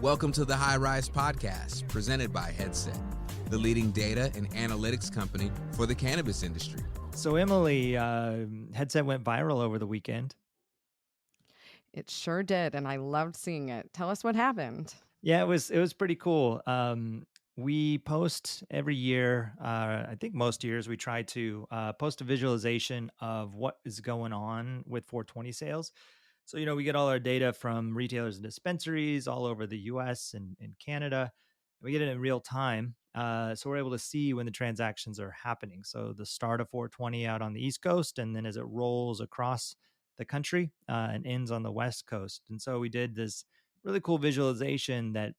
Welcome to the High Rise Podcast, presented by Headset, the leading data and analytics company for the cannabis industry. So, Emily, Headset went viral over the weekend. It sure did, and I loved seeing it. Tell us what happened. Yeah, it was pretty cool. We post every year. I think most years we try to post a visualization of what is going on with 420 sales. So, we get all our data from retailers and dispensaries all over the US and Canada. And we get it in real time. So we're able to see when the transactions are happening. So the start of 420 out on the East Coast, and then as it rolls across the country and ends on the West Coast. And so we did this really cool visualization that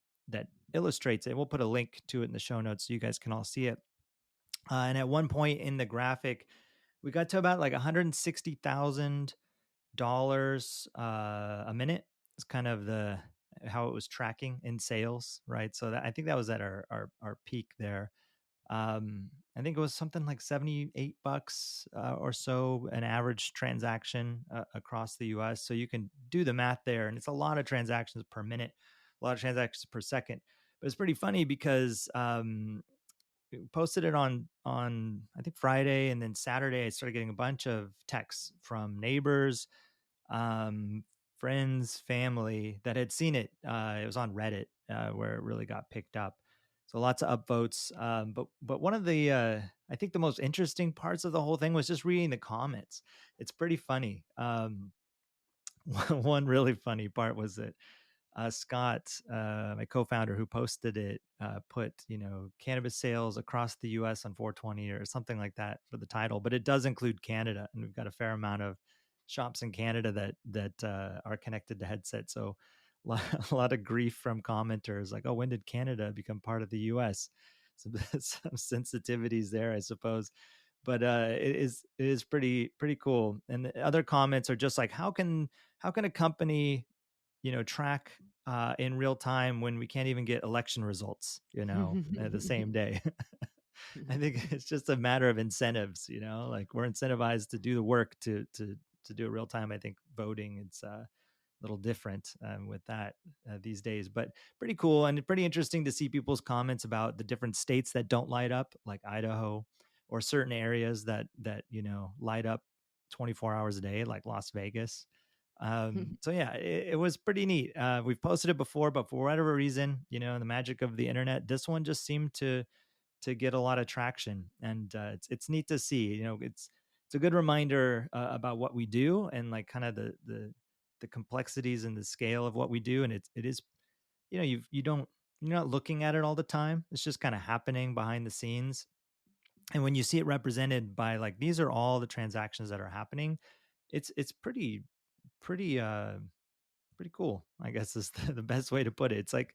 illustrates it. We'll put a link to it in the show notes so you guys can all see it. And at one point in the graphic, we got to about like $160,000 a minute. It's kind of how it was tracking in sales, right? So I think that was at our peak there. I think it was something like $78 or so an average transaction across the US. So you can do the math there, and it's a lot of transactions per minute, a lot of transactions per second. But it's pretty funny because we posted it on I think Friday, and then Saturday I started getting a bunch of texts from neighbors, friends, family that had seen it. It was on Reddit where it really got picked up. So lots of upvotes. But one of the I think the most interesting parts of the whole thing was just reading the comments. It's pretty funny. One really funny part was that Scott, my co-founder who posted it, put, cannabis sales across the US on 420 or something like that for the title, but it does include Canada. And we've got a fair amount of shops in Canada that are connected to Headset. So a lot of grief from commenters like, oh, when did Canada become part of the US? Some sensitivities there, I suppose. But it is pretty cool. And the other comments are just like, how can a company track in real time when we can't even get election results, the same day? I think it's just a matter of incentives, like we're incentivized to do the work to do it real time. I think voting, it's a little different with that these days, but pretty cool and pretty interesting to see people's comments about the different states that don't light up, like Idaho, or certain areas that light up 24 hours a day, like Las Vegas. So yeah, it was pretty neat. We've posted it before, but for whatever reason, the magic of the internet, this one just seemed to get a lot of traction, and it's neat to see. It's a good reminder about what we do and like kind of the complexities and the scale of what we do. And it is, you're not looking at it all the time. It's just kind of happening behind the scenes. And when you see it represented by like, these are all the transactions that are happening, it's pretty cool, I guess is the best way to put it. It's like,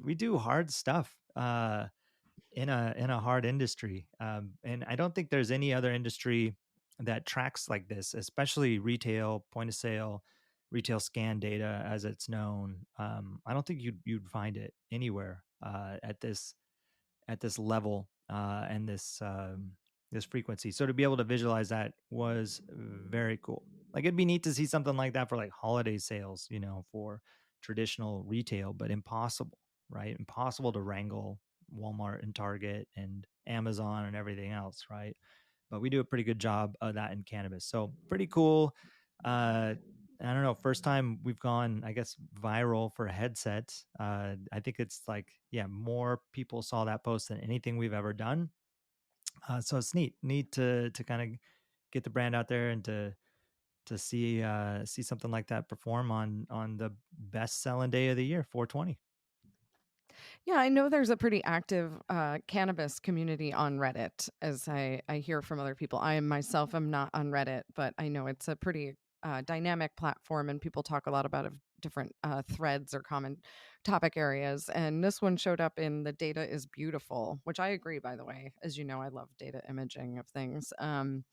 we do hard stuff in a hard industry. And I don't think there's any other industry that tracks like this, especially retail, point of sale, retail scan data as it's known. I don't think you'd find it anywhere at this level and this frequency. So to be able to visualize that was very cool. Like it'd be neat to see something like that for like holiday sales, for traditional retail, but impossible, right? Impossible to wrangle Walmart and Target and Amazon and everything else, right? But we do a pretty good job of that in cannabis. So pretty cool. I don't know, first time we've gone, I guess, viral for a Headset. I think it's like, yeah, more people saw that post than anything we've ever done. So it's neat to kind of get the brand out there and to see something like that perform on the best selling day of the year, 420. Yeah, I know there's a pretty active cannabis community on Reddit, as I hear from other people. I myself am not on Reddit, but I know it's a pretty dynamic platform, and people talk a lot about different threads or common topic areas. And this one showed up in the data is beautiful, which I agree, by the way. As you know, I love data imaging of things. And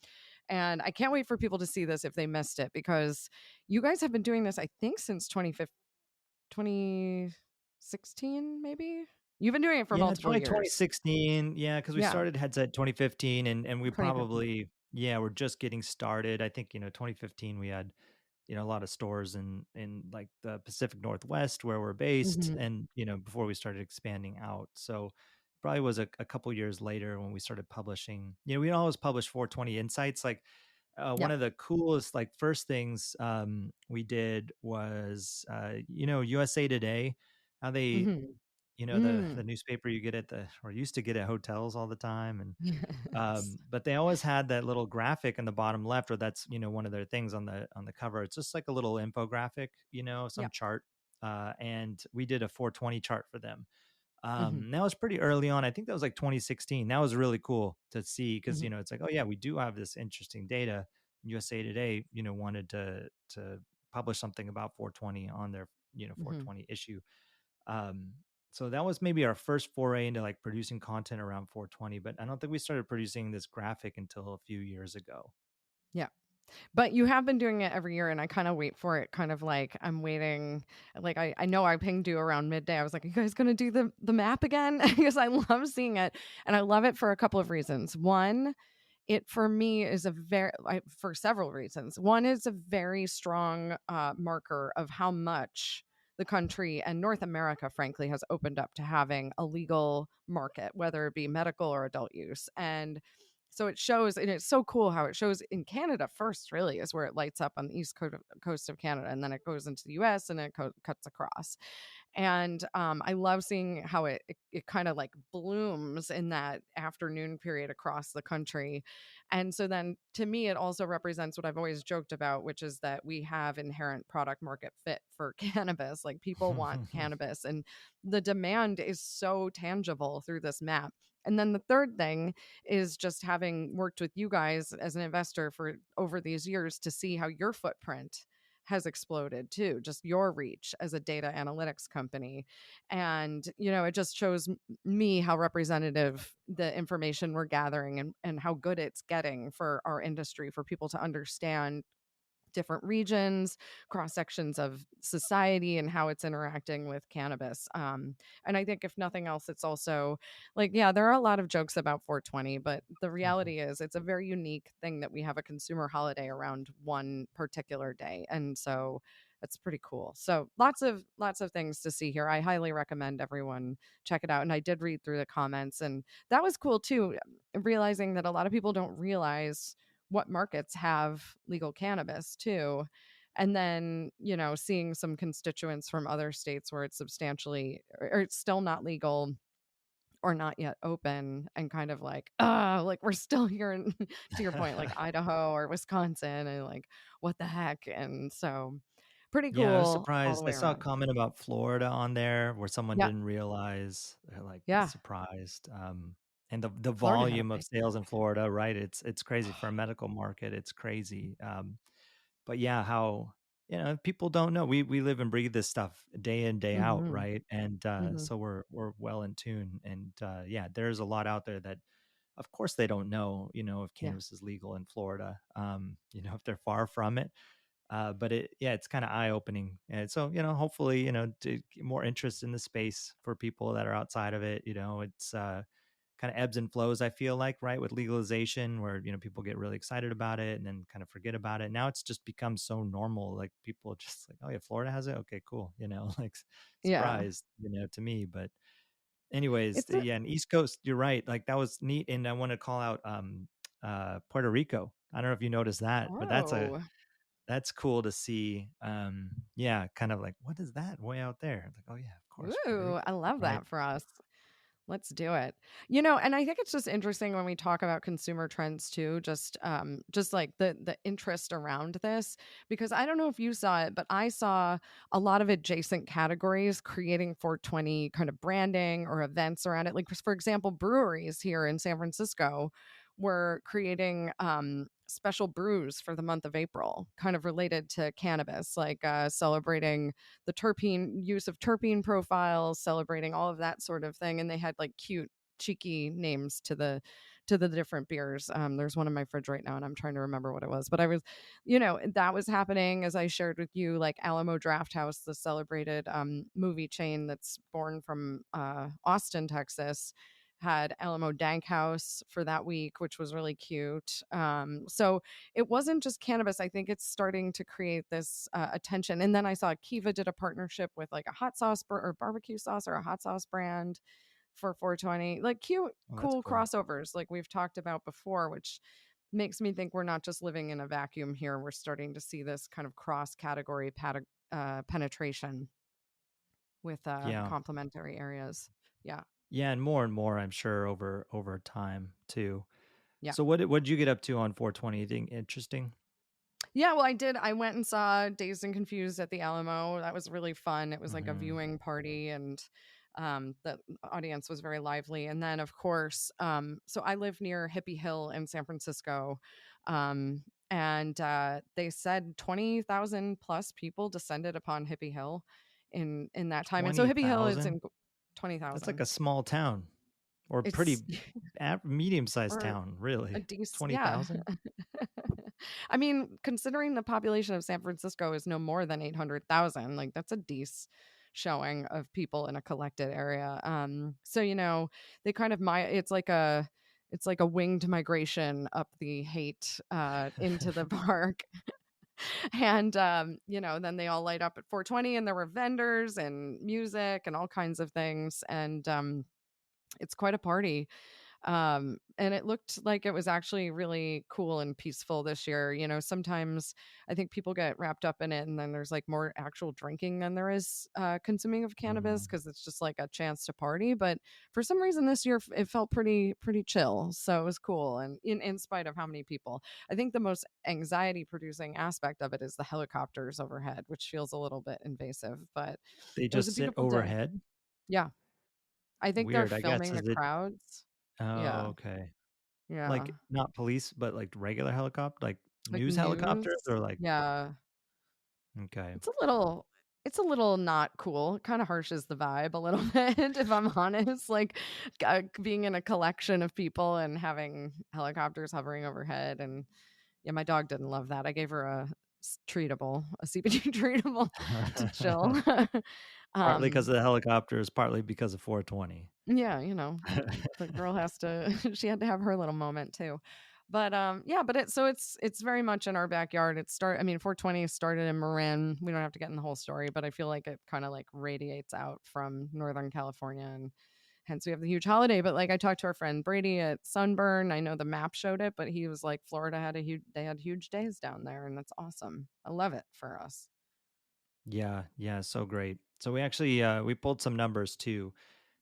I can't wait for people to see this if they missed it, because you guys have been doing this, I think, since 2016, maybe? You've been doing it for multiple years. 2016. Yeah, because we started Headset 2015, and we 2015. probably, we're just getting started. I think, 2015 we had a lot of stores in like the Pacific Northwest where we're based, Hmm. and before we started expanding out. So probably was a couple years later when we started publishing. We always publish 420 insights. Like one Yeah. of the coolest like first things we did was USA Today, how they Hmm. the Mm. newspaper you get at the or used to get at hotels all the time. And Yes. but they always had that little graphic in the bottom left, or that's one of their things on the cover. It's just like a little infographic, Yeah. some chart. And we did a 420 chart for them. Hmm. That was pretty early on. I think that was like 2016. That was really cool to see because Hmm. it's like, oh yeah, we do have this interesting data. USA Today, wanted to publish something about 420 on their Hmm. 420 issue. Um, so that was maybe our first foray into like producing content around 420, but I don't think we started producing this graphic until a few years ago. Yeah. But you have been doing it every year, and I kind of wait for it, kind of like I'm waiting. Like I know I pinged you around midday. I was like, "Are you guys gonna do the map again?" Because I love seeing it, and I love it for a couple of reasons. One, it for me is for several reasons. One is a very strong marker of how much the country and North America, frankly, has opened up to having a legal market, whether it be medical or adult use. And so it shows, and it's so cool how it shows in Canada first, really, is where it lights up on the coast of Canada, and then it goes into the US and it cuts across. And I love seeing how it kind of like blooms in that afternoon period across the country. And so then to me, it also represents what I've always joked about, which is that we have inherent product market fit for cannabis. Like people want cannabis, and the demand is so tangible through this map. And then the third thing is just having worked with you guys as an investor for over these years to see how your footprint has exploded too, just your reach as a data analytics company. And, it just shows me how representative the information we're gathering and how good it's getting for our industry, for people to understand different regions, cross sections of society, and how it's interacting with cannabis. And I think, if nothing else, it's also like, yeah, there are a lot of jokes about 420, but the reality is it's a very unique thing that we have a consumer holiday around one particular day. And so it's pretty cool. So lots of things to see here. I highly recommend everyone check it out. And I did read through the comments, and that was cool too, realizing that a lot of people don't realize what markets have legal cannabis too. And then, seeing some constituents from other states where it's substantially or it's still not legal or not yet open, and kind of like we're still here in, to your point, like Idaho or Wisconsin, and like, what the heck? And so pretty Yeah, I was cool all the surprised. I way saw a around. comment about Florida on there where someone Yeah. didn't realize. They're like Yeah. surprised. And the Florida had a volume of big sales in Florida, right? It's crazy for a medical market. It's crazy. But yeah, how people don't know. We live and breathe this stuff day in day out, Mm-hmm. right? And Mm-hmm. so we're well in tune. And yeah, there's a lot out there that, of course, they don't know. If Yeah. cannabis is legal in Florida. If they're far from it. But it's kind of eye opening. And so, hopefully, to get more interest in the space for people that are outside of it. It's kind of ebbs and flows, I feel like, right, with legalization, where people get really excited about it and then kind of forget about it. Now it's just become so normal. Like people are just like, oh yeah, Florida has it, okay, cool. Like Yeah. surprised, to me. But anyways, It's a yeah, and East Coast, you're right, like that was neat. And I want to call out Puerto Rico. I don't know if you noticed that, but oh. that's cool to see. Yeah, kind of like, what is that way out there? Like, oh yeah, of course, Puerto Ooh, Rico, I love right? that for us. Let's do it. And I think it's just interesting when we talk about consumer trends too, just like the interest around this, because I don't know if you saw it, but I saw a lot of adjacent categories creating 420 kind of branding or events around it. Like, for example, breweries here in San Francisco were creating special brews for the month of April, kind of related to cannabis, like celebrating the terpene use of terpene profiles, celebrating all of that sort of thing. And they had like cute, cheeky names to the different beers. There's one in my fridge right now, and I'm trying to remember what it was. But I was, that was happening, as I shared with you, like Alamo Draft House, the celebrated movie chain that's born from Austin, Texas. had Alamo Dank House for that week, which was really cute. So it wasn't just cannabis. I think it's starting to create this attention. And then I saw Kiva did a partnership with like a hot sauce or barbecue sauce or a hot sauce brand for 420. Like cute, Oh, that's cool cool. crossovers like we've talked about before, which makes me think we're not just living in a vacuum here. We're starting to see this kind of cross category penetration with Yeah. complementary areas. Yeah. Yeah, and more, I'm sure, over time too. Yeah. So what did you get up to on 420? Anything interesting? Yeah, well, I did. I went and saw Dazed and Confused at the Alamo. That was really fun. It was like a Hmm. viewing party, and the audience was very lively. And then, of course, so I live near Hippie Hill in San Francisco, and they said 20,000 plus people descended upon Hippie Hill in that time. And so Hippie Hill is 20,000? in twenty That's like thousand. a small town or It's pretty medium-sized or town, a really. decent, yeah. 20,000? I mean, considering the population of San Francisco is no more than 800,000, like that's a decent showing of people in a collected area. So they kind of it's like a winged migration up the hate into the park. And then they all light up at 420 and there were vendors and music and all kinds of things. And it's quite a party. And it looked like it was actually really cool and peaceful this year. Sometimes I think people get wrapped up in it and then there's like more actual drinking than there is consuming of cannabis Mhm. because it's just like a chance to party. But for some reason this year it felt pretty chill, so it was cool. And in spite of how many people, I think the most anxiety producing aspect of it is the helicopters overhead, which feels a little bit invasive, but They it was a just sit beautiful day. overhead? Yeah, I think they're Weird, I guess. filming the Is it? crowds. Oh, Yeah. okay. Yeah. Like, not police, but like regular helicopter, like Like news news? helicopters or like Yeah. okay. It's a little not cool. It kinda harshes the vibe a little bit, if I'm honest, like, being in a collection of people and having helicopters hovering overhead, and yeah, my dog didn't love that. I gave her treatable, a CBD treatable to chill. Partly because Um of the helicopters, partly because of 420. Yeah, the girl has to she had to have her little moment too. But yeah, but it's very much in our backyard. 420 started in Marin. We don't have to get in the whole story, but I feel like it kind of like radiates out from Northern California, and hence we have the huge holiday. But like I talked to our friend Brady at Sunburn. I know the map showed it, but he was like Florida had they had huge days down there, and that's awesome. I love it for us. Yeah, yeah, so great. So we actually we pulled some numbers too.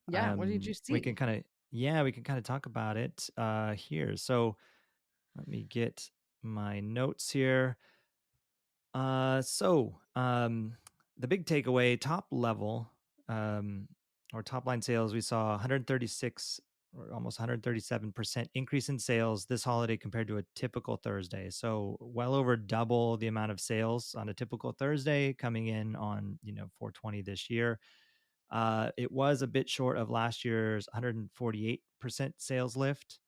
Yeah, what did you We can see? kind of yeah, we can kind of talk about it here. So let me get my notes here. The big takeaway, top level, um, or top line sales, we saw 136 or almost 137% increase in sales this holiday compared to a typical Thursday. So well over double the amount of sales on a typical Thursday coming in on 420 this year. It was a bit short of last year's 148% sales lift.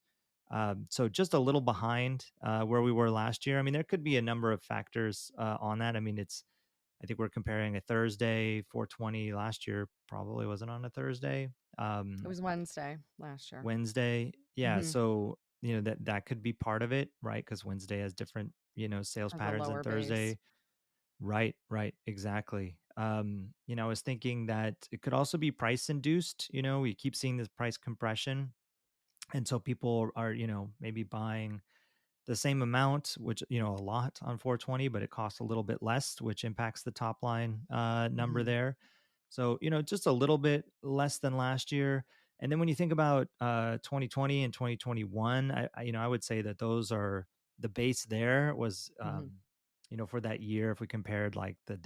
So just a little behind where we were last year. I mean, there could be a number of factors on that. I mean, I think we're comparing a Thursday 420 last year, probably wasn't on a Thursday. It was Wednesday last year. Wednesday. Yeah. Hmm. So, that could be part of it, right? Because Wednesday has different, sales Has a patterns than lower base. Thursday. Right, right, exactly. I was thinking that it could also be price induced. We keep seeing this price compression. And so people are, maybe buying the same amount, which, a lot on 420, but it costs a little bit less, which impacts the top line number Mhm. there. So, just a little bit less than last year. And then when you think about 2020 and 2021, I would say that those are the base there was, Mhm. for that year, if we compared like the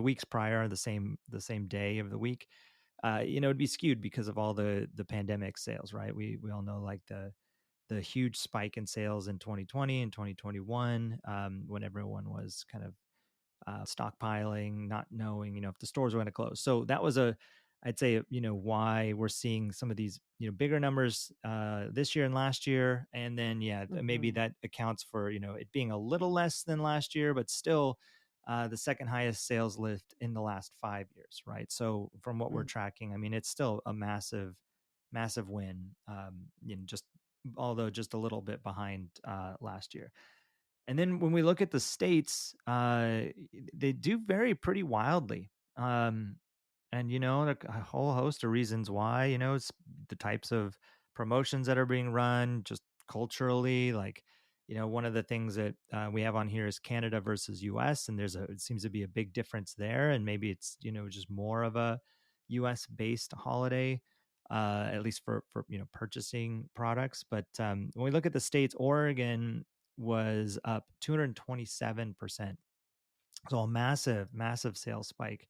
weeks prior, the same day of the week, it'd be skewed because of all the pandemic sales, right? We all know like the huge spike in sales in 2020 and 2021 when everyone was kind of stockpiling, not knowing, if the stores were going to close. So that was I'd say, why we're seeing some of these, bigger numbers this year and last year. And then, yeah, maybe Mhm. that accounts for, it being a little less than last year, but still the second highest sales lift in the last 5 years, right? So from what we're Mhm. tracking, I mean, it's still a massive, massive win. Just although just a little bit behind last year. And then when we look at the states, they do vary pretty wildly. And a whole host of reasons why. It's the types of promotions that are being run, just culturally. Like, one of the things that we have on here is Canada versus US, and it seems to be a big difference there. And maybe it's just more of a US based holiday, at least for purchasing products. But when we look at the states, Oregon was up 227%. So a massive, massive sales spike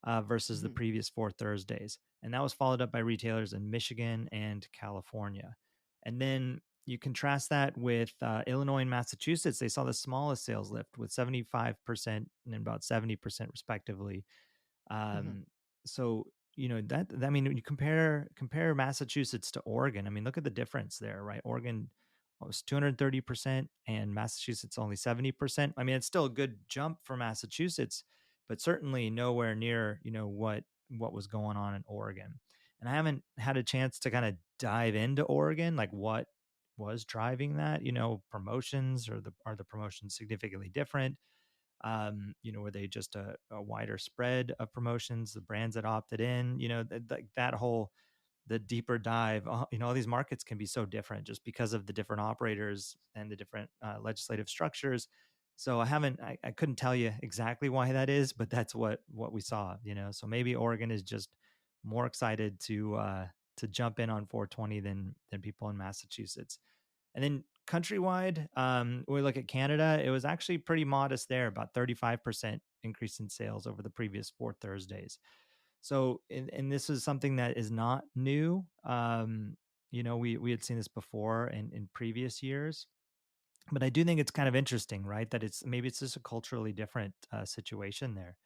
versus the Mhm. previous 4 Thursdays. And that was followed up by retailers in Michigan and California. And then you contrast that with Illinois and Massachusetts. They saw the smallest sales lift with 75% and about 70% respectively. Mhm. So that I mean, when you compare Massachusetts to Oregon, I mean, look at the difference there, right? Oregon was 230% and Massachusetts only 70%. I mean, it's still a good jump for Massachusetts, but certainly nowhere near what was going on in Oregon. And I haven't had a chance to kind of dive into Oregon, like what was driving that. Promotions, or are the promotions significantly different? Were they just a wider spread of promotions, the brands that opted in, that whole, the deeper dive, all these markets can be so different just because of the different operators and the different legislative structures. So I couldn't tell you exactly why that is, but that's what we saw, so maybe Oregon is just more excited to jump in on 420 than people in Massachusetts. And then countrywide, when we look at Canada, it was actually pretty modest there, about 35% increase in sales over the previous 4 Thursdays. So, and this is something that is not new. We had seen this before in previous years, but I do think it's kind of interesting, right? That it's just a culturally different situation there.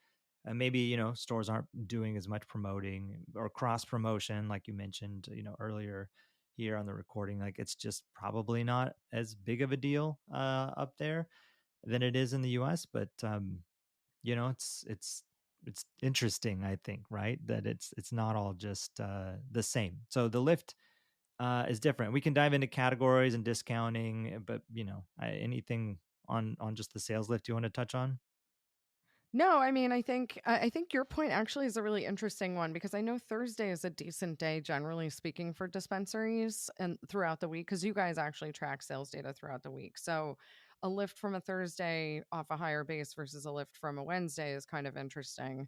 And maybe stores aren't doing as much promoting or cross promotion like you mentioned earlier here on the recording. Like, it's just probably not as big of a deal up there than it is in the US. But it's interesting, I think, right, that it's not all just the same. So the lift is different. We can dive into categories and discounting, but anything on just the sales lift you want to touch on? No, I mean, I think your point actually is a really interesting one because I know Thursday is a decent day, generally speaking, for dispensaries and throughout the week, because you guys actually track sales data throughout the week. So a lift from a Thursday off a higher base versus a lift from a Wednesday is kind of interesting.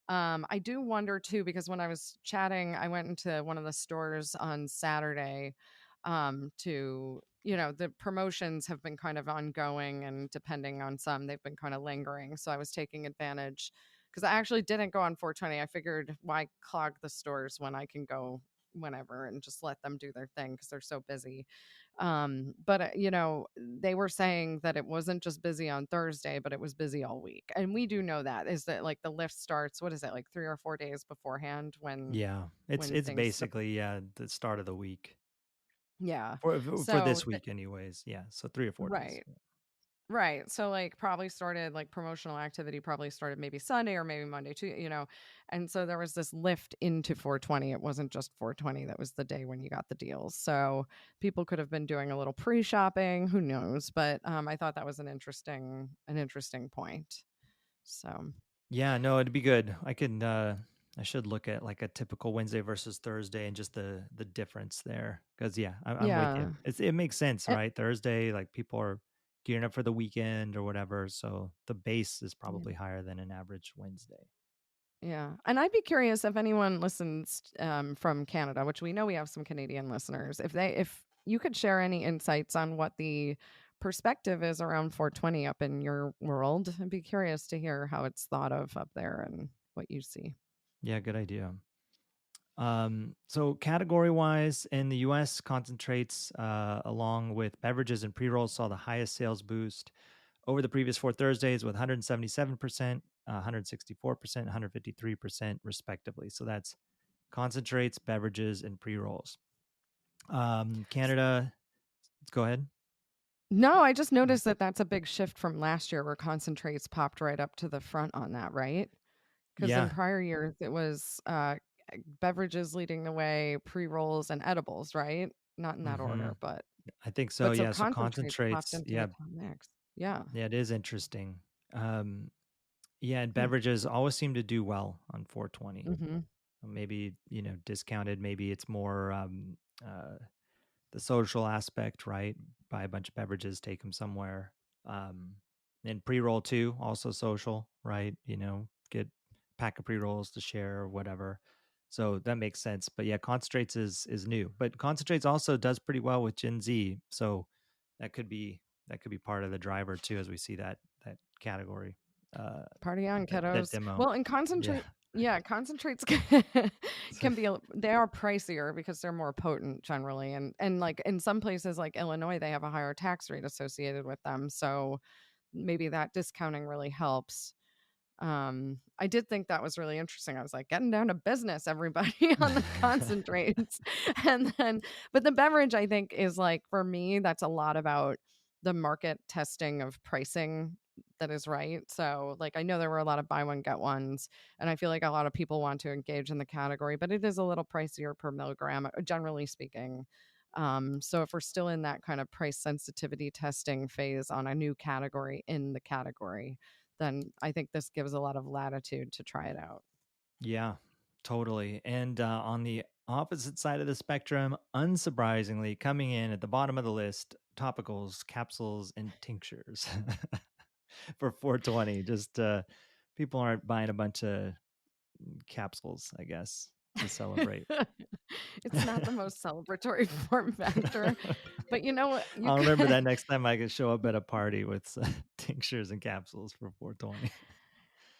I do wonder too, because when I was chatting, I went into one of the stores on Saturday to the promotions have been kind of ongoing, and depending on some they've been kind of lingering, so I was taking advantage because I actually didn't go on 420. I figured, why clog the stores when I can go whenever and just let them do their thing because they're so busy. But they were saying that it wasn't just busy on Thursday, but it was busy all week, and we do know that is that, like, the lift starts, what is it, like 3 or 4 days beforehand Yeah, when it's things basically, the start of the week yeah. for So this week anyways. Yeah, so 3 or 4 days. right. Right. So, like, probably started, like, promotional activity probably started maybe Sunday or maybe Monday too, And so there was this lift into 420. It wasn't just 420 that was the day when you got the deals. So people could have been doing a little pre-shopping, who knows, but I thought that was an interesting point. So, Yeah, no, it'd be good. I should look at like a typical Wednesday versus Thursday and just the difference there. Because yeah, I'm with you. yeah. It makes sense, Eh, right? Thursday, like people are gearing up for the weekend or whatever, so the base is yeah. probably higher than an average Wednesday. Yeah. And I'd be curious if anyone listens from Canada, which we know we have some Canadian listeners, if you could share any insights on what the perspective is around 420 up in your world. I'd be curious to hear how it's thought of up there and what you see. Yeah, good idea. So category wise, in the US, concentrates along with beverages and pre rolls saw the highest sales boost over the previous 4 Thursdays with 177%, 164%, 153% respectively. So that's concentrates, beverages, and pre rolls. Canada, go ahead. No, I just noticed that that's a big shift from last year where concentrates popped right up to the front on that, right? Because in Yeah, prior years it was beverages leading the way, pre-rolls and edibles, right? Not in that Hmm. order, I think so. but so Yeah. So concentrates popped concentrates. into the Yeah. top mix. Yeah. Yeah. It is interesting. Um, yeah. And Hmm. beverages always seem to do well on 420. Mm-hmm. Maybe, discounted. Maybe it's more uh, the social aspect, right? Buy a bunch of beverages, take them somewhere. Um, and pre-roll too, also social, right? Get a pack of pre-rolls to share or whatever. So that makes sense. But yeah, concentrates is new. But concentrates also does pretty well with Gen Z. So that could be part of the driver too, as we see that category. Uh Party on, that kiddos. demo. Well, and Yeah. concentrate, yeah, concentrates can be they are pricier because they're more potent generally, and like in some places like Illinois, they have a higher tax rate associated with them, so maybe that discounting really helps. I did think that was really interesting. I was like, getting down to business, everybody, on the concentrates. And then, but the beverage, I think, is like, for me, that's a lot about the market testing of pricing that is right. So, like, I know there were a lot of buy one, get ones, and I feel like a lot of people want to engage in the category, but it is a little pricier per milligram, generally speaking. So if we're still in that kind of price sensitivity testing phase on a new category in the category, then I think this gives a lot of latitude to try it out. Yeah, totally. And on the opposite side of the spectrum, unsurprisingly, coming in at the bottom of the list, topicals, capsules, and tinctures for 420. Just people aren't buying a bunch of capsules, I guess, to celebrate. It's not the most celebratory form factor, but you know what? You I'll remember could. that next time I can show up at a party with tinctures and capsules for 420.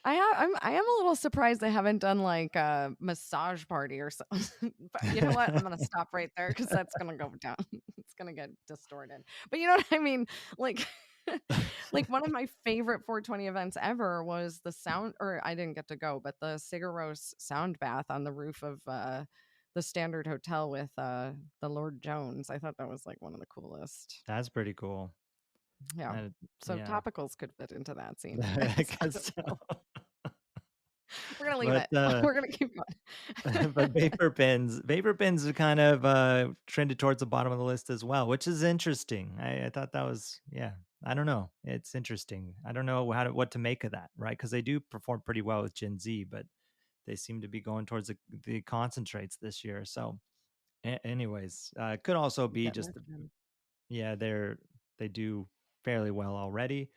I am a little surprised they haven't done like a massage party or something. But you know what? I'm gonna stop right there because that's gonna go down. It's gonna get distorted. But you know what I mean? Like, like one of my favorite 420 events ever was the sound, or I didn't get to go, but the Cigaros sound bath on the roof of the Standard Hotel with the Lord Jones. I thought that was like one of the coolest. That's pretty cool. Yeah. Uh, So yeah, topicals could fit into that scene. I I guess don't know. so. We're gonna leave But it. We're gonna keep going. but vapor pens are kind of trended towards the bottom of the list as well, which is interesting. I thought that was, yeah, I don't know, it's interesting. I don't know what to make of that, right? Because they do perform pretty well with Gen Z, but they seem to be going towards the concentrates this year. So anyways, it could also be Getting just rid of him. yeah, they do fairly well already.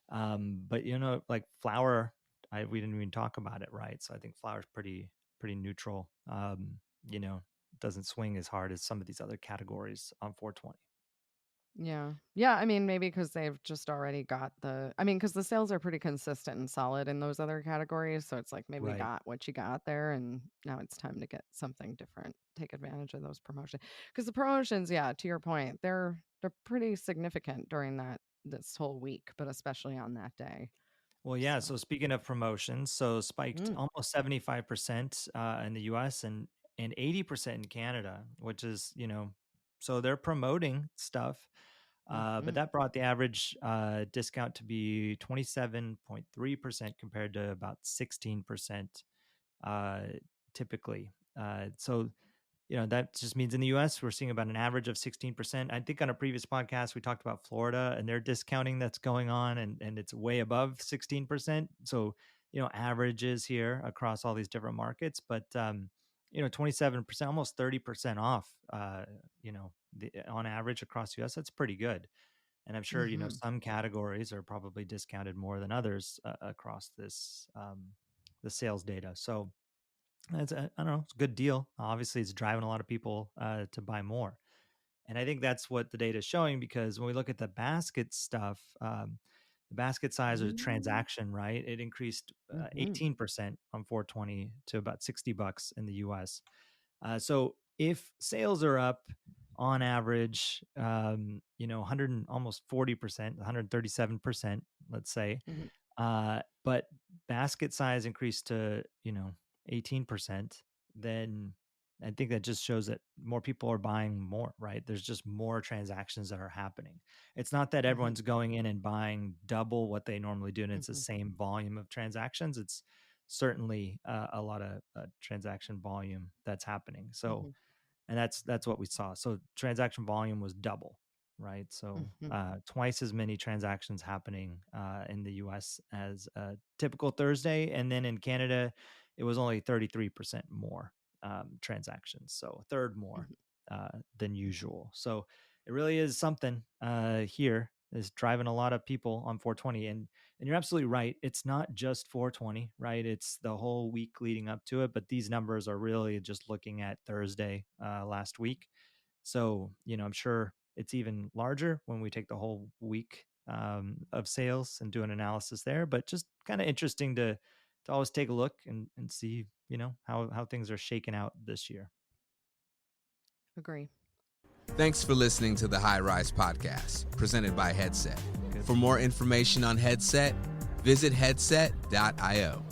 But like flour, we didn't even talk about it, right? So I think flour is pretty neutral. You know, doesn't swing as hard as some of these other categories on 420. Yeah. Yeah. I mean, maybe because they've just already got because the sales are pretty consistent and solid in those other categories. So it's like maybe you Right. got what you got there, and now it's time to get something different. Take advantage of those promotions. Because the promotions, yeah, to your point, they're pretty significant during this whole week, but especially on that day. Well, yeah. So, So speaking of promotions, so spiked mm, almost 75% in the U.S. and 80% in Canada, which is so they're promoting stuff. But mhm, that brought the average discount to be 27.3% compared to about 16% uh, typically. So that just means in the US, we're seeing about an average of 16%. I think on a previous podcast, we talked about Florida and their discounting that's going on, and it's way above 16%. So, averages here across all these different markets, but, 27%, almost 30% off, on average across the US, that's pretty good. And I'm sure, mhm, some categories are probably discounted more than others across the sales data. So, I don't know, it's a good deal. Obviously, it's driving a lot of people to buy more. And I think that's what the data is showing, because when we look at the basket stuff, the basket size or the mm, transaction, right, it increased mhm, 18% on 420 to about $60 in the US. So if sales are up on average, 100 almost 40%, 137%, let's say, mhm, but basket size increased to, 18%, then I think that just shows that more people are buying more, right? There's just more transactions that are happening. It's not that mhm, everyone's going in and buying double what they normally do and it's the mhm, same volume of transactions. It's certainly a lot of transaction volume that's happening. So, Mhm. and that's what we saw. So transaction volume was double, right? So Mhm. twice as many transactions happening in the US as a typical Thursday. And then in Canada, it was only 33% more transactions. So a third more Mhm. than usual. So it really is something here is driving a lot of people on 420. And you're absolutely right. It's not just 420, right? It's the whole week leading up to it. But these numbers are really just looking at Thursday last week. So, I'm sure it's even larger when we take the whole week of sales and do an analysis there. But just kind of interesting to always take a look and see, how things are shaking out this year. Agree. Thanks for listening to the High Rise Podcast, presented by Headset. Good. For more information on Headset, visit headset.io.